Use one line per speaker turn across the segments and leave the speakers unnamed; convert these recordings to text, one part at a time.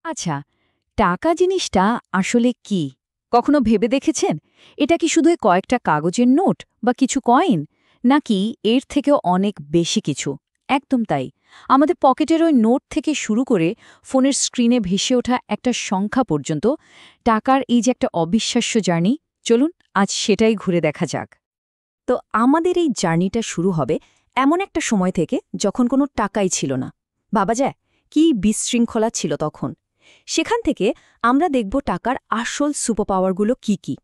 আচ্ছা, টাকা জিনিসটা আসলে কি? কখনো ভেবে দেখেছেন? এটা কি শুধু কয়েকটা কাগজের নোট বা কিছু কয়েন? নাকি এর থেকেও অনেক বেশি কিছু? একদম তাই। আমাদের পকেটের ওই নোট থেকে শুরু করে ফোনের স্ক্রিনে ভেসে ওঠা একটা সংখ্যা পর্যন্ত টাকার এই যে একটা অবিশ্বাস্য জার্নি, চলুন আজ সেটাই ঘুরে দেখা যাক।
তো আমাদের এই জার্নিটা শুরু হবে এমন একটা সময় থেকে যখন কোনো টাকাই ছিল না। ভাবা যায় কি বিশৃঙ্খলা ছিল তখন। সেখান থেকে আমরা দেখব টাকার আসল সুপারপাওয়ারগুলো কি কি।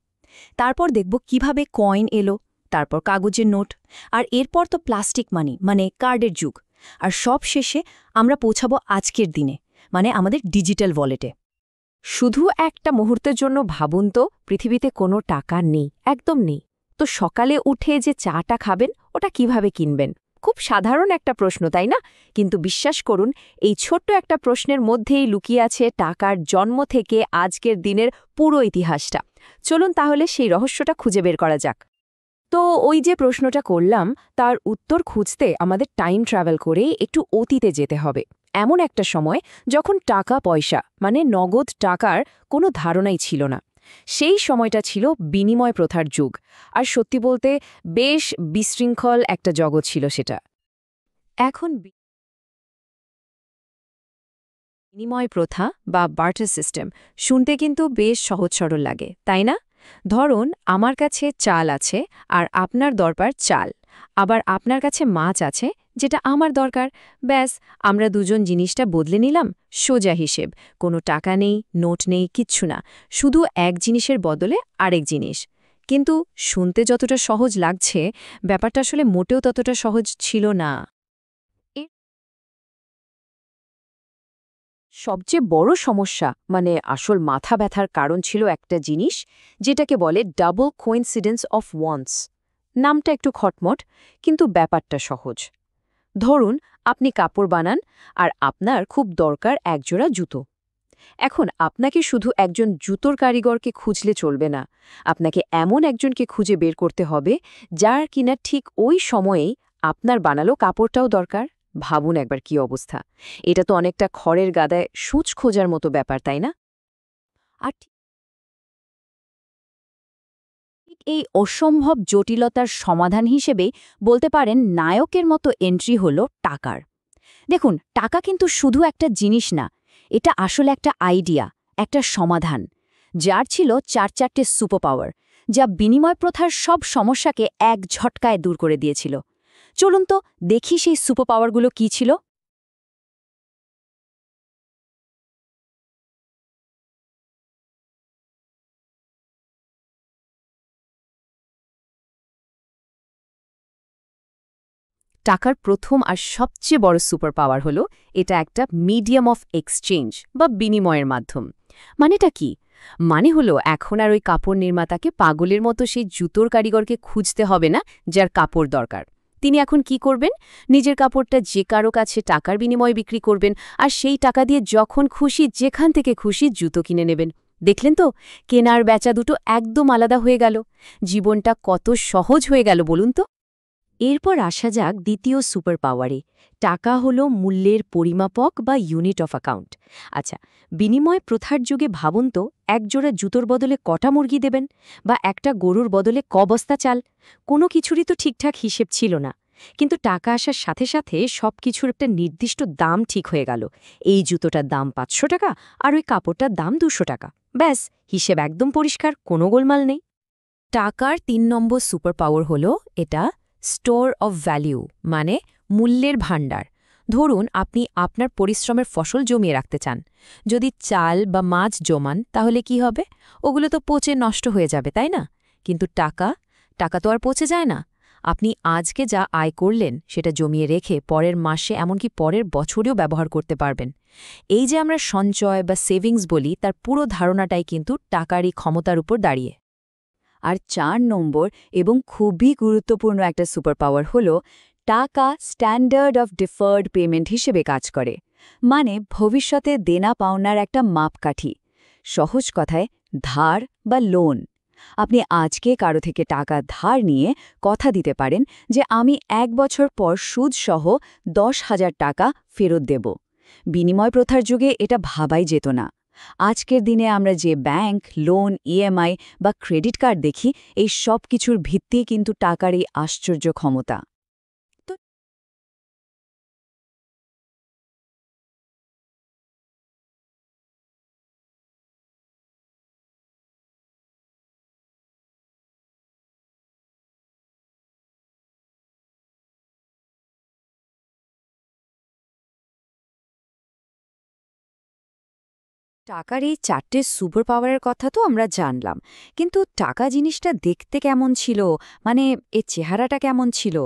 তারপর দেখব কিভাবে কয়েন এলো, তারপর কাগজের নোট, আর এরপর তো প্লাস্টিক মানি মানে কার্ডের যুগ। আর সব শেষে আমরা পৌঁছাবো আজকের দিনে, মানে আমাদের ডিজিটাল ওয়ালেটে।
শুধু একটা মুহূর্তের জন্য ভাবুন তো, পৃথিবীতে কোনো টাকা নেই, একদম নেই। তো সকালে উঠে যে চাটা খাবেন ওটা কিভাবে কিনবেন? খুব সাধারণ একটা প্রশ্ন, তাই না? কিন্তু বিশ্বাস করুন, এই ছোট্ট একটা প্রশ্নের মধ্যেই লুকিয়ে আছে টাকার জন্ম থেকে আজকের দিনের পুরো ইতিহাসটা। চলুন তাহলে সেই রহস্যটা খুঁজে বের করা যাক। তো ওই যে প্রশ্নটা করলাম, তার উত্তর খুঁজতে আমাদের টাইম ট্রাভেল করে একটু অতীতে যেতে হবে। এমন একটা সময় যখন টাকা পয়সা মানে নগদ টাকার কোনো ধারণাই ছিল না। সেই সময়টা ছিল বিনিময় প্রথার যুগ। আর সত্যি বলতে বেশ বিশৃঙ্খল একটা জগৎ ছিল সেটা। এখন বিনিময় প্রথা বা বার্টার সিস্টেম শুনতে কিন্তু বেশ সহজ সরল লাগে, তাই না? ধরুন আমার কাছে চাল আছে আর আপনার দরকার চাল, আবার আপনার কাছে মাছ আছে যেটা আমার দরকার। ব্যাস, আমরা দুজন জিনিসটা বদলে নিলাম। সোজা হিসেব, কোনো টাকা নেই, নোট নেই, কিচ্ছু না, শুধু এক জিনিসের বদলে আরেক জিনিস। কিন্তু শুনতে যতটা সহজ লাগছে, ব্যাপারটা আসলে মোটেও ততটা সহজ ছিল না। সবচেয়ে বড় সমস্যা মানে আসল মাথা ব্যথার কারণ ছিল একটা জিনিস, যেটাকে বলে ডাবল কোইন্সিডেন্স অফ ওয়ান্টস। নামটা একটু খটমট, কিন্তু ব্যাপারটা সহজ। ধরুন আপনি কাপড় বানান আর আপনার খুব দরকার একজোড়া জুতো। এখন আপনাকে শুধু একজন জুতোর কারিগরকে খুঁজলে চলবে না, আপনাকে এমন একজনকে খুঁজে বের করতে হবে যার কিনা ঠিক ওই সময়েই আপনার বানালো কাপড়টাও দরকার। ভাবুন একবার কি অবস্থা! এটা তো অনেকটা খড়ের গাদায় সূচ খোঁজার মতো ব্যাপার, তাই না? আর ঠিক এই অসম্ভব জটিলতার সমাধান হিসেবে বলতে পারেন নায়কের মতো এন্ট্রি হলো টাকার। দেখুন, টাকা কিন্তু শুধু একটা জিনিস না, এটা আসলে একটা আইডিয়া, একটা সমাধান, যার ছিল চারটে সুপারপাওয়ার, যা বিনিময় প্রথার সব সমস্যাকে এক ঝটকায় দূর করে দিয়েছিল। চলুন তো দেখি সেই সুপারপাওয়ারগুলো কী ছিল। টাকার প্রথম আর সবচেয়ে বড় সুপার পাওয়ার হলো এটা একটা মিডিয়াম অফ এক্সচেঞ্জ বা বিনিময়ের মাধ্যম। মানেটা কি? মানে হলো এখন আর ওই কাপড় নির্মাতাকে পাগলের মতো সেই জুতোর কারিগরকে খুঁজতে হবে না যার কাপড় দরকার। তিনি এখন কি করবেন? নিজের কাপড়টা যে কারো কাছে টাকার বিনিময়ে বিক্রি করবেন, আর সেই টাকা দিয়ে যখন খুশি যেখান থেকে খুশি জুতো কিনে নেবেন। দেখলেন তো, কেনার বেচা দুটো একদম আলাদা হয়ে গেল। জীবনটা কত সহজ হয়ে গেল বলুন তো। এরপর আসা যাক দ্বিতীয় সুপার পাওয়ারে। টাকা হলো মূল্যের পরিমাপক বা ইউনিট অফ অ্যাকাউন্ট। আচ্ছা, বিনিময় প্রথার যুগে ভাবুন তো, একজোড়া জুতোর বদলে কটা মুরগি দেবেন, বা একটা গরুর বদলে ক বস্তা চাল। কোনো কিছুরই তো ঠিকঠাক হিসেব ছিল না। কিন্তু টাকা আসার সাথে সাথে সব কিছুর একটা নির্দিষ্ট দাম ঠিক হয়ে গেল। এই জুতোটার দাম ৫০০ টাকা আর ওই কাপড়টার দাম ২০০ টাকা। ব্যাস, হিসেব একদম পরিষ্কার, কোনো গোলমাল নেই। টাকার ৩ নম্বর সুপার পাওয়ার হল এটা স্টোর অফ ভ্যালিউ মানে মূল্যের ভাণ্ডার। ধরুন আপনি আপনার পরিশ্রমের ফসল জমিয়ে রাখতে চান। যদি চাল বা মাছ জমান তাহলে কি হবে? ওগুলো তো পচে নষ্ট হয়ে যাবে, তাই না? কিন্তু টাকা, টাকা তো আর পচে যায় না। আপনি আজকে যা আয় করলেন সেটা জমিয়ে রেখে পরের মাসে এমনকি পরের বছরেও ব্যবহার করতে পারবেন। এই যে আমরা সঞ্চয় বা সেভিংস বলি, তার পুরো ধারণাটাই কিন্তু টাকারই ক্ষমতার উপর দাঁড়িয়ে।
আর ৪ নম্বর এবং খুবই গুরুত্বপূর্ণ একটা সুপার পাওয়ার হল টাকা স্ট্যান্ডার্ড অফ ডিফার্ড পেমেন্ট হিসেবে কাজ করে। মানে ভবিষ্যতে দেনা পাওনার একটা মাপকাঠি। সহজ কথায় ধার বা লোন। আপনি আজকে কারো থেকে টাকা ধার নিয়ে কথা দিতে পারেন যে আমি ১ বছর পর সুদসহ ১০,০০০ টাকা ফেরত দেব। বিনিময় প্রথার যুগে এটা ভাবাই যেত না। আজকের দিনে আমরা যে ব্যাংক, লোন, ইএমআই বা ক্রেডিট কার্ড দেখি, এই সব কিছুর ভিত্তি কিন্তু টাকার এই আশ্চর্য ক্ষমতা। টাকার এই 4টে সুপার পাওয়ারের কথা তো আমরা জানলাম, কিন্তু টাকা জিনিসটা দেখতে কেমন ছিল, মানে এর চেহারাটা কেমন ছিল?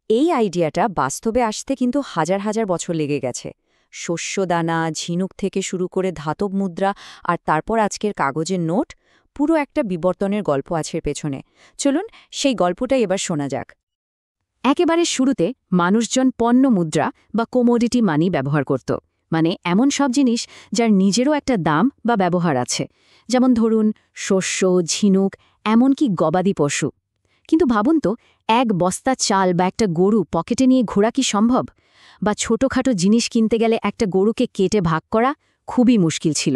এই আইডিয়াটা বাস্তবে আসতে কিন্তু হাজার হাজার বছর লেগে গেছে। শস্যদানা, ঝিনুক থেকে শুরু করে ধাতব মুদ্রা আর তারপর আজকের কাগজের নোট, পুরো একটা বিবর্তনের গল্প আছে এর পেছনে। চলুন সেই গল্পটাই এবার শোনা যাক।
একেবারে শুরুতে মানুষজন পণ্য মুদ্রা বা কোমোডিটি মানি ব্যবহার করত, মানে এমন সব জিনিস যার নিজেরও একটা দাম বা ব্যবহার আছে, যেমন ধরুন শস্য, ঝিনুক, এমনকি গবাদি পশু। কিন্তু ভাবুন তো, এক বস্তা চাল বা একটা গরু পকেটে নিয়ে ঘোরা কি সম্ভব? বা ছোটখাটো জিনিস কিনতে গেলে একটা গরুকে কেটে ভাগ করা খুবই মুশকিল ছিল।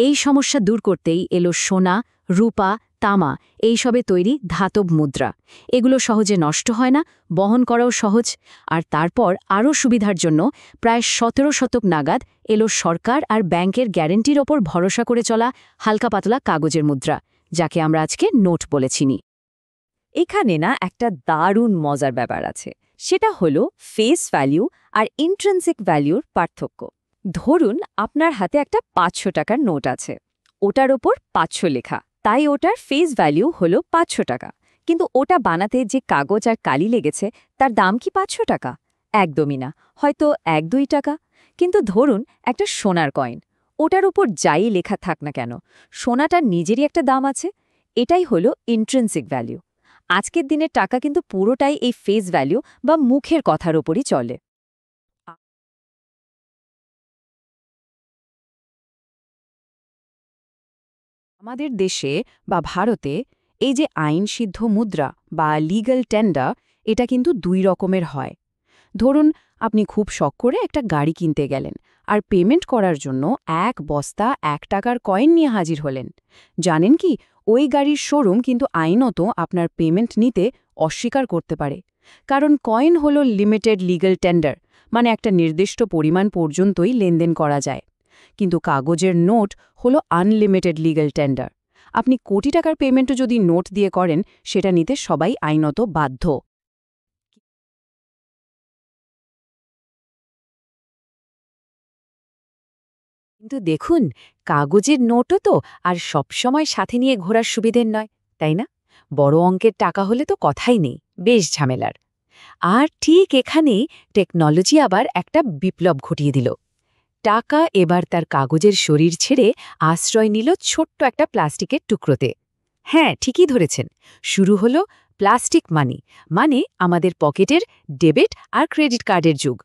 এই সমস্যা দূর করতেই এলো সোনা, রূপা, তামা এইসবে তৈরি ধাতব মুদ্রা। এগুলো সহজে নষ্ট হয় না, বহন করাও সহজ। আর তারপর আরও সুবিধার জন্য প্রায় 17 শতক নাগাদ এলো সরকার আর ব্যাংকের গ্যারেন্টির ওপর ভরসা করে চলা হালকা পাতলা কাগজের মুদ্রা, যাকে আমরা আজকে নোট বলে চিনি।
এখানে না একটা দারুণ মজার ব্যাপার আছে, সেটা হলো ফেস ভ্যালু আর ইন্ট্রিনসিক ভ্যালুর পার্থক্য। ধরুন আপনার হাতে একটা 500 টাকার নোট আছে, ওটার ওপর 500 লেখা, তাই ওটার ফেস ভ্যালু হলো 500 টাকা। কিন্তু ওটা বানাতে যে কাগজ আর কালি লেগেছে, তার দাম কি 500 টাকা? একদমই না, হয়তো 1-2 টাকা। কিন্তু ধরুন একটা সোনার কয়েন, ওটার উপর যাই লেখা থাক না কেন, সোনাটার নিজেরই একটা দাম আছে। এটাই হলো ইন্ট্রিনসিক ভ্যালু। আজকের দিনে টাকা কিন্তু পুরোটাই এই ফেস ভ্যালু বা মুখের কথার ওপরই চলে।
আমাদের দেশে বা ভারতে এই যে আইনসিদ্ধ মুদ্রা বা লিগ্যাল টেন্ডার, এটা কিন্তু 2 রকমের হয়। ধরুন আপনি খুব শখ করে একটা গাড়ি কিনতে গেলেন আর পেমেন্ট করার জন্য 1 বস্তা 1 টাকার কয়েন নিয়ে হাজির হলেন। জানেন কি, ওই গাড়ির শোরুম কিন্তু আইনত আপনার পেমেন্ট নিতে অস্বীকার করতে পারে, কারণ কয়েন হলো লিমিটেড লিগ্যাল টেন্ডার, মানে একটা নির্দিষ্ট পরিমাণ পর্যন্তই লেনদেন করা যায়। কিন্তু কাগজের নোট হলো আনলিমিটেড লিগ্যাল টেন্ডার। আপনি কোটি টাকার পেমেন্টও যদি নোট দিয়ে করেন, সেটা নিতে সবাই আইনত বাধ্য।
কিন্তু দেখুন, কাগজের নোটও তো আর সবসময় সাথে নিয়ে ঘোরার সুবিধের নয়, তাই না? বড় অঙ্কের টাকা হলে তো কথাই নেই, বেশ ঝামেলার। আর ঠিক এখানেই টেকনোলজি আবার একটা বিপ্লব ঘটিয়ে দিল। টাকা এবার তার কাগজের শরীর ছেড়ে আশ্রয় নিল ছোট্ট একটা প্লাস্টিকের টুকরোতে। হ্যাঁ, ঠিকই ধরেছেন, শুরু হলো প্লাস্টিক মানি, মানে আমাদের পকেটের ডেবিট আর ক্রেডিট কার্ডের যুগ।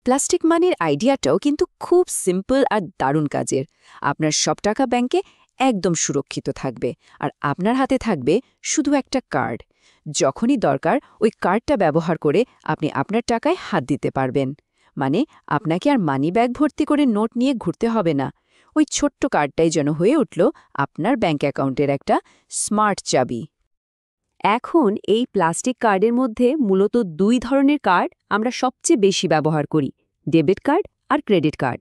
প্লাস্টিক মানির আইডিয়াটাও কিন্তু খুব সিম্পল আর দারুণ কাজের। আপনার সব টাকা ব্যাংকে একদম সুরক্ষিত থাকবে, আর আপনার হাতে থাকবে শুধু একটা কার্ড। যখনই দরকার ওই কার্ডটা ব্যবহার করে আপনি আপনার টাকায় হাত দিতে পারবেন। মানে আপনাকে আর মানি ব্যাগ ভর্তি করে নোট নিয়ে ঘুরতে হবে না। ওই ছোট্ট কার্ডটাই যেন হয়ে উঠল আপনার ব্যাংক অ্যাকাউন্টের একটা স্মার্ট চাবি। এখন এই প্লাস্টিক কার্ডের মধ্যে মূলত 2 ধরনের কার্ড আমরা সবচেয়ে বেশি ব্যবহার করি, ডেবিট কার্ড আর ক্রেডিট কার্ড।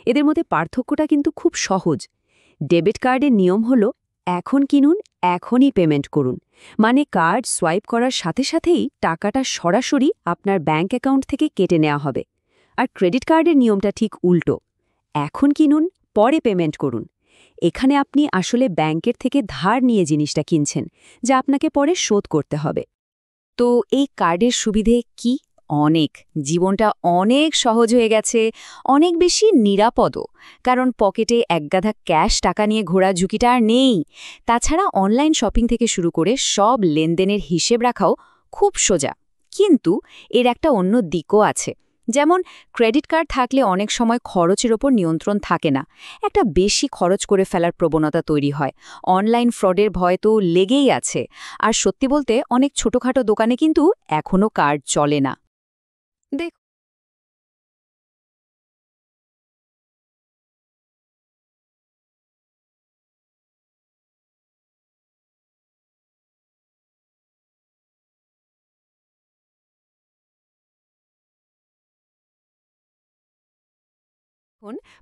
এদের মধ্যে পার্থক্যটা কিন্তু খুব সহজ। ডেবিট কার্ডের নিয়ম হলো এখন কিনুন, এখনই পেমেন্ট করুন, মানে কার্ড সোয়াইপ করার সাথে সাথেই টাকাটা সরাসরি আপনার ব্যাংক অ্যাকাউন্ট থেকে কেটে নেওয়া হবে। আর ক্রেডিট কার্ডের নিয়মটা ঠিক উল্টো, এখন কিনুন, পরে পেমেন্ট করুন। এখানে আপনি আসলে ব্যাংকের থেকে ধার নিয়ে জিনিসটা কিনছেন, যা আপনাকে পরে শোধ করতে হবে। তো এই কার্ডের সুবিধে কি? অনেক। জীবনটা অনেক সহজ হয়ে গেছে, অনেক বেশি নিরাপদও, কারণ পকেটে একগাদা ক্যাশ টাকা নিয়ে ঘোরার ঝুঁকিটা আর নেই। তাছাড়া অনলাইন শপিং থেকে শুরু করে সব লেনদেনের হিসেব রাখাও খুব সোজা। কিন্তু এর একটা অন্য দিকও আছে। যেমন ক্রেডিট কার্ড থাকলে অনেক সময় খরচের ওপর নিয়ন্ত্রণ থাকে না, একটা বেশি খরচ করে ফেলার প্রবণতা তৈরি হয়। অনলাইন ফ্রডের ভয় তো লেগেই আছে। আর সত্যি বলতে অনেক ছোটখাটো দোকানে কিন্তু এখনও কার্ড চলে না।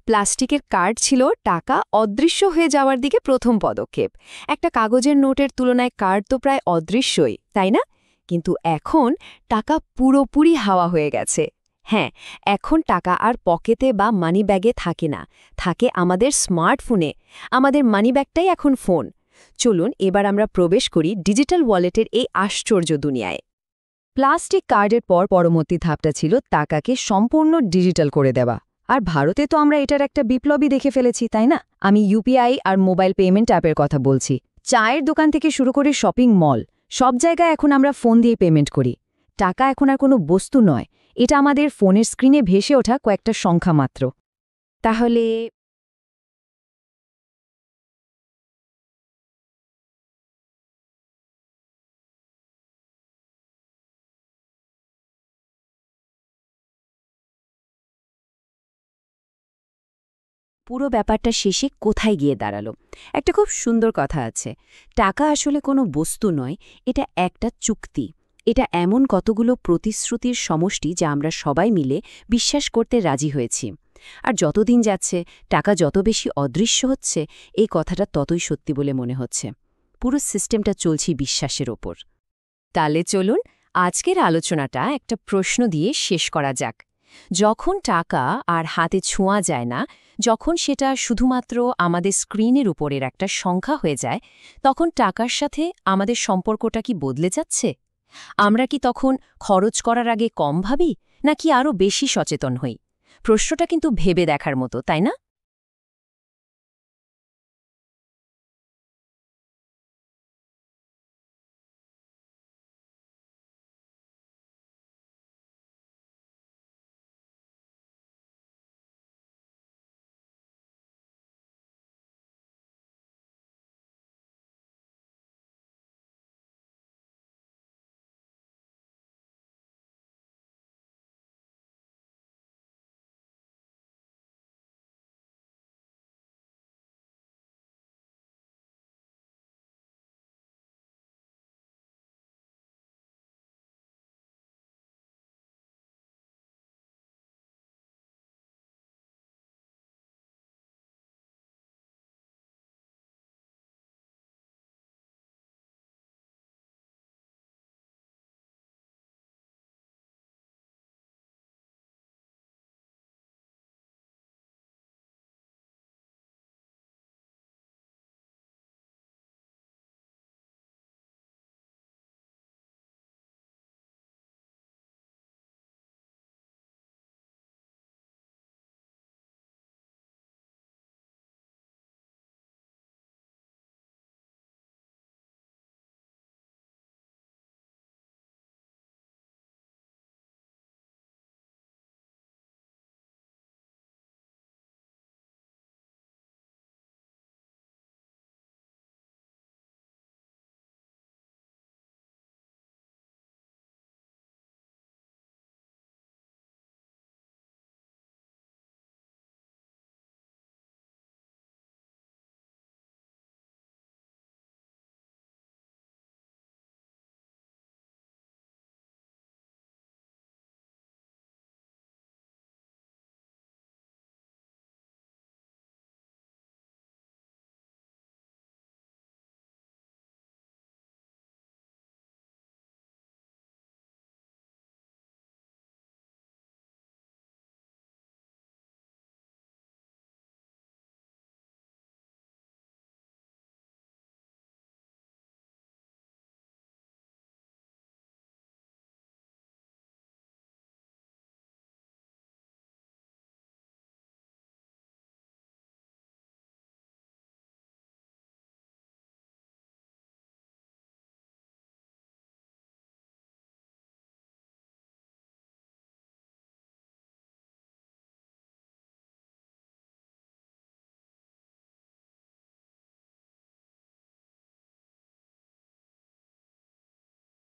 প্লাস্টিকের কার্ড ছিল টাকা অদৃশ্য হয়ে যাওয়ার দিকে প্রথম পদক্ষেপ। একটা কাগজের নোটের তুলনায় কার্ড তো প্রায় অদৃশ্যই, তাই না? কিন্তু এখন টাকা পুরোপুরি হাওয়া হয়ে গেছে। হ্যাঁ, এখন টাকা আর পকেটে বা মানিব্যাগে থাকে না, থাকে আমাদের স্মার্টফোনে। আমাদের মানিব্যাগটাই এখন ফোন। চলুন এবার আমরা প্রবেশ করি ডিজিটাল ওয়ালেটের এই আশ্চর্য দুনিয়ায়।
প্লাস্টিক কার্ডের পর পরবর্তী ধাপটা ছিল টাকাকে সম্পূর্ণ ডিজিটাল করে দেওয়া। আর ভারতে তো আমরা এটার একটা বিপ্লবই দেখে ফেলেছি, তাই না? আমি ইউপিআই আর মোবাইল পেমেন্ট অ্যাপের কথা বলছি। চায়ের দোকান থেকে শুরু করে শপিং মল, সব জায়গায় এখন আমরা ফোন দিয়ে পেমেন্ট করি। টাকা এখন আর কোনো বস্তু নয়, এটা আমাদের ফোনের স্ক্রিনে ভেসে ওঠা কয়েকটা সংখ্যা মাত্র।
তাহলে পুরো ব্যাপারটা শেষে কোথায় গিয়ে দাঁড়ালো? একটা খুব সুন্দর কথা আছে, টাকা আসলে কোনো বস্তু নয়, এটা একটা চুক্তি। এটা এমন কতগুলো প্রতিশ্রুতির সমষ্টি যা আমরা সবাই মিলে বিশ্বাস করতে রাজি হয়েছি। আর যতদিন যাচ্ছে টাকা যত বেশি অদৃশ্য হচ্ছে, এই কথাটা ততই সত্যি বলে মনে হচ্ছে। পুরো সিস্টেমটা চলছে বিশ্বাসের ওপর। তাহলে চলুন আজকের আলোচনাটা একটা প্রশ্ন দিয়ে শেষ করা যাক। যখন টাকা আর হাতে ছোঁয়া যায় না, যখন সেটা শুধুমাত্র আমাদের স্ক্রিনের উপরের একটা সংখ্যা হয়ে যায়, তখন টাকার সাথে আমাদের সম্পর্কটা কি বদলে যাচ্ছে? আমরা কি তখন খরচ করার আগে কম ভাবি, নাকি আরও বেশি সচেতন হই? প্রশ্নটা কিন্তু ভেবে দেখার মতো, তাই না?